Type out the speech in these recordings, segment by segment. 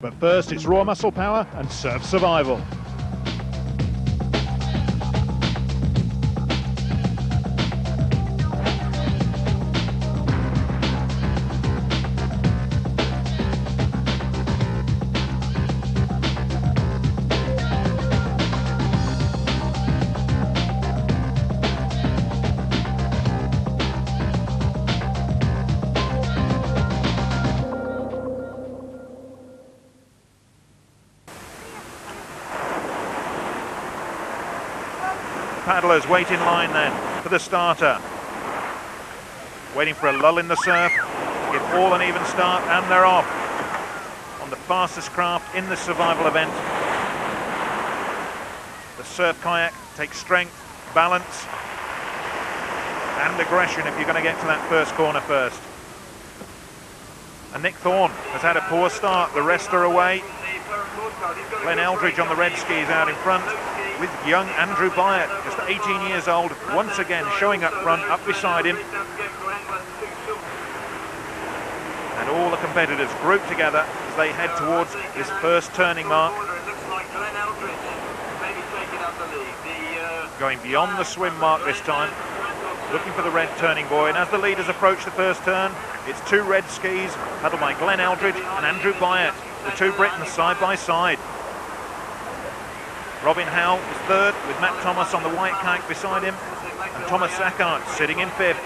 But first, it's raw muscle power and surf survival. Paddlers wait in line then for the starter. Waiting for a lull in the surf, give all an even start, and they're off. On the fastest craft in the survival event. The surf kayak takes strength, balance, and aggression if you're going to get to that first corner first. And Nick Thorne has had a poor start, the rest are away. Glenn Eldridge on the red skis out in front, with young Andrew Byatt, just 18 years old, once again showing up front, up beside him. And all the competitors grouped together as they head towards this first turning mark. Going beyond the swim mark this time, looking for the red turning buoy. And as the leaders approach the first turn, it's two red skis, paddled by Glenn Eldridge and Andrew Byatt, the two Britons side by side. Robin Howell is third, with Matt Thomas on the white kayak beside him, and Thomas Sackart sitting in fifth.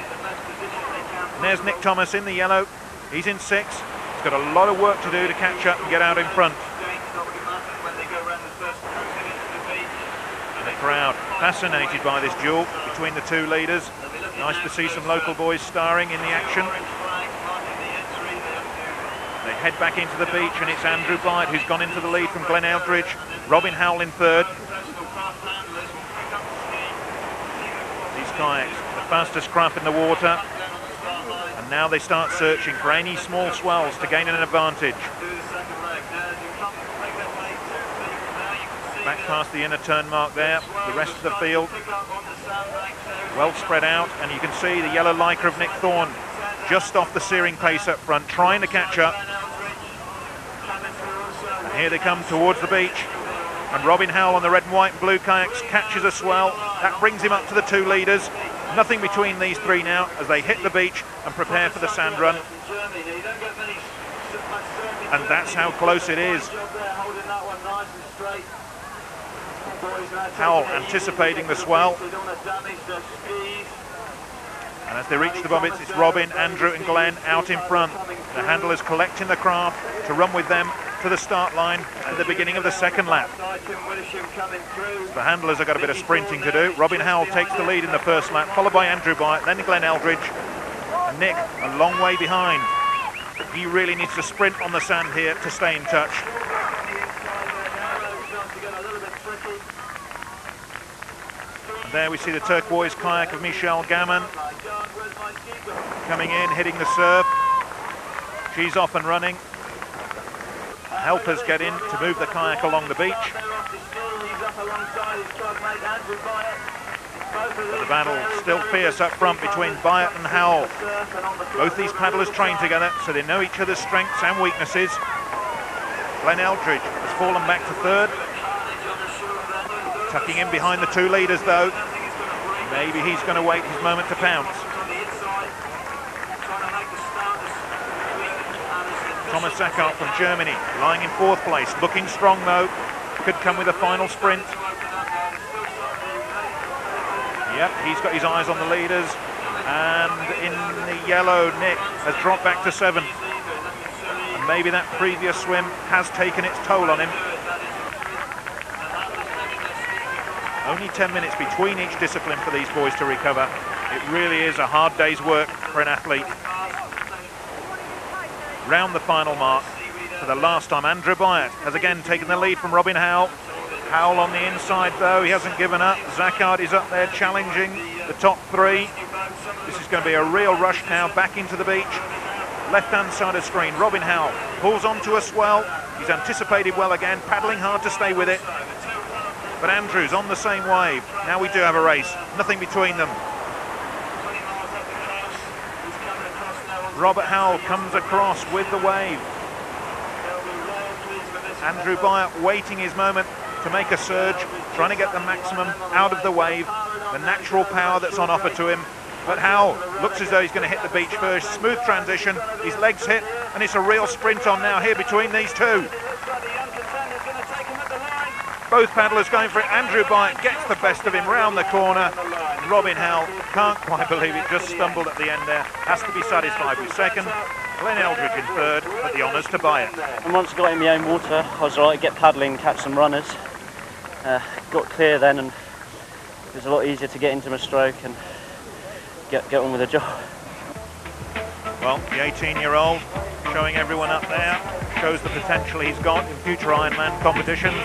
And there's Nick Thomas in the yellow, he's in sixth. He's got a lot of work to do to catch up and get out in front. And the crowd fascinated by this duel between the two leaders. Nice to see some local boys starring in the action. They head back into the beach, and it's Andrew Byatt who's gone into the lead from Glenn Eldridge. Robin Howell in third. These kayaks, the fastest craft in the water. And now they start searching for any small swells to gain an advantage. Back past the inner turn mark there, the rest of the field well spread out, and you can see the yellow lycra of Nick Thorne just off the searing pace up front, trying to catch up. And here they come towards the beach, and Robin Howell on the red and white and blue kayaks catches a swell. That brings him up to the two leaders. Nothing between these three now as they hit the beach and prepare for the sand run. And that's how close it is. Howell anticipating the swell. And as they reach the bobbits, it's Robin, Andrew and Glenn out in front. The handlers collecting the craft to run with them to the start line at the beginning of the second lap. The handlers have got a bit of sprinting to do. Robin Howell takes the lead in the first lap, followed by Andrew Byatt, then Glenn Eldridge. And Nick a long way behind. He really needs to sprint on the sand here to stay in touch. And there we see the turquoise kayak of Michelle Gammon coming in, hitting the surf. She's off and running. Helpers get in to move the kayak along the beach. But the battle still fierce up front between Byatt and Howell. Both these paddlers train together, so they know each other's strengths and weaknesses. Glenn Eldridge has fallen back to third. Tucking in behind the two leaders though. Maybe he's going to wait his moment to pounce. Thomas Sackart from Germany, lying in fourth place, looking strong though. Could come with a final sprint. Yep, he's got his eyes on the leaders. And in the yellow, Nick has dropped back to seventh. And maybe that previous swim has taken its toll on him. Only 10 minutes between each discipline for these boys to recover. It really is a hard day's work for an athlete. Round the final mark for the last time. Andrew Byatt has again taken the lead from Robin Howell. Howell on the inside though, he hasn't given up. Sackart is up there challenging the top three. This is going to be a real rush now back into the beach. Left-hand side of screen, Robin Howell pulls onto a swell. He's anticipated well again, paddling hard to stay with it. But Andrew's on the same wave. Now we do have a race, nothing between them. Robert Howell comes across with the wave. Andrew Byatt waiting his moment to make a surge, trying to get the maximum out of the wave, the natural power that's on offer to him. But Howell looks as though he's going to hit the beach first. Smooth transition, his legs hit, and it's a real sprint on now here between these two. Both paddlers going for it. Andrew Byatt gets the best of him round the corner. Robin Howell can't quite believe it, just stumbled at the end there. Has to be satisfied with second. Glenn Eldridge in third, but the honours to Byatt. And once I got in my own water, I was right to get paddling, catch some runners. Got clear then, and it was a lot easier to get into my stroke and get on with the job. Well, the 18-year-old showing everyone up there, shows the potential he's got in future Ironman competitions.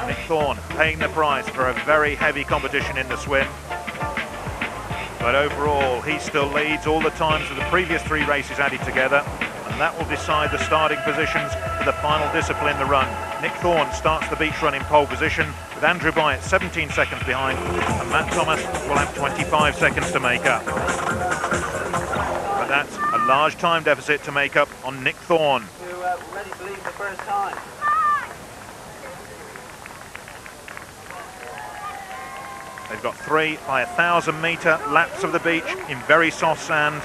Nick Thorne paying the price for a very heavy competition in the swim. But overall, he still leads all the times of the previous 3 races added together, and that will decide the starting positions for the final discipline, the run. Nick Thorne starts the beach run in pole position, with Andrew Byatt 17 seconds behind, and Matt Thomas will have 25 seconds to make up. But that's a large time deficit to make up on Nick Thorne. Ready to leave the first time. They've got 3 by 1,000 metre laps of the beach in very soft sand,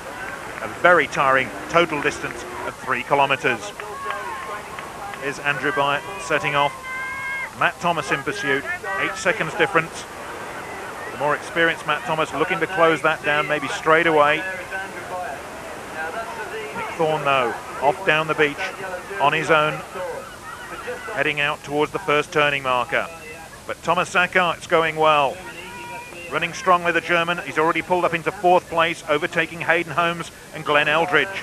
a very tiring total distance of 3 kilometres. Here's Andrew Byatt setting off. Matt Thomas in pursuit, 8 seconds difference. The more experienced Matt Thomas looking to close that down maybe straight away. Nick Thorne though, off down the beach on his own, heading out towards the first turning marker. But Thomas Zackart's going well. Running strongly, the German. He's already pulled up into 4th place, overtaking Hayden Holmes and Glenn Eldridge.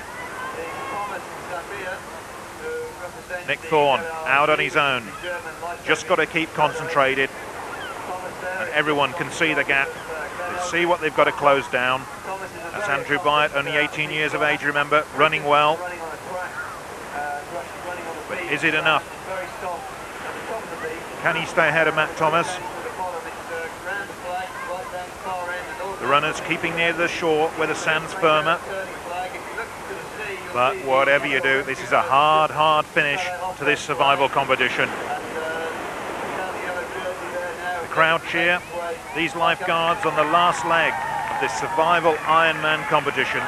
Nick Thorne out on his own. Just got to keep concentrated. And everyone can see the gap. They see what they've got to close down. That's Andrew Byatt, only 18 years of age, remember, running well. But is it enough? Can he stay ahead of Matt Thomas? The runners keeping near the shore where the sand's firmer. But whatever you do, this is a hard, hard finish to this survival competition. The crowd cheer. These lifeguards on the last leg of this survival Ironman competition.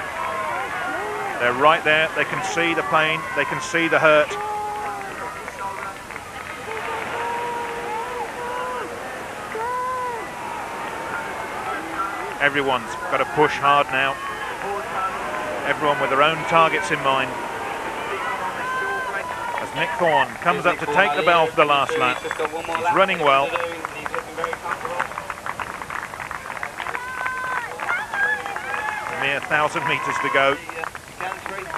They're right there. They can see the pain. They can see the hurt. Everyone's got to push hard now. Everyone with their own targets in mind. As Nick Thorne comes up to take the bell for the last lap. He's running well. A mere 1,000 metres to go.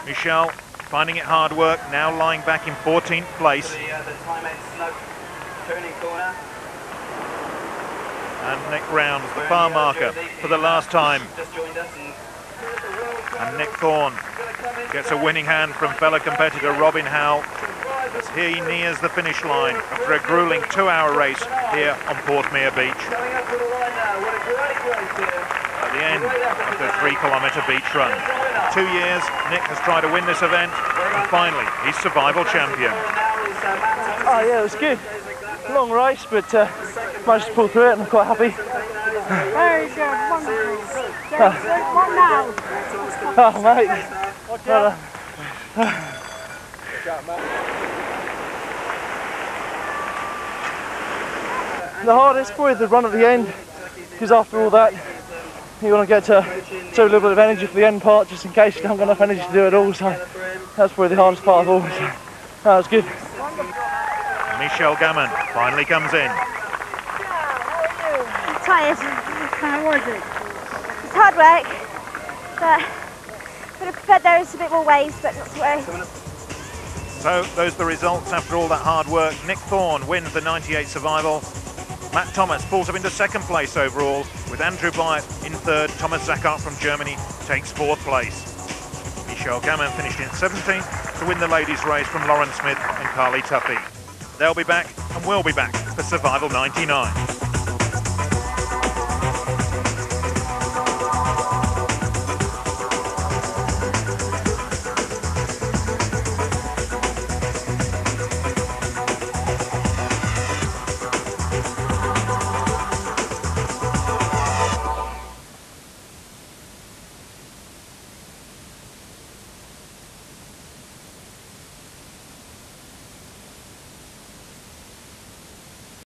Michel finding it hard work, now lying back in 14th place. And Nick rounds the far marker for the last time. And Nick Thorne gets a winning hand from fellow competitor Robin Howell as he nears the finish line after a gruelling 2-hour race here on Porthmeor Beach. At the end of the 3-kilometre beach run. 2 years, Nick has tried to win this event, and finally, he's survival champion. Oh yeah, it was good. Long race, but managed to pull through it and I'm quite happy. Very good, wonderful. What now? Oh mate. Well, the hardest probably the run at the end, because after all that you want to get to show a little bit of energy for the end part, just in case you haven't got enough energy to do it all. So that's probably the hardest part of all. So that was good. Michelle Gammon finally comes in. I'm tired. How was it? It's hard work, but I could have preferred there was a bit more waves, but not to worry. So those are the results after all that hard work. Nick Thorne wins the 98 survival. Matt Thomas pulls up into 2nd place overall, with Andrew Byatt in 3rd. Thomas Zackart from Germany takes 4th place. Michelle Gammon finished in 17th to win the ladies' race from Lauren Smith and Carly Tuffy. They'll be back, and we'll be back for Survival 99.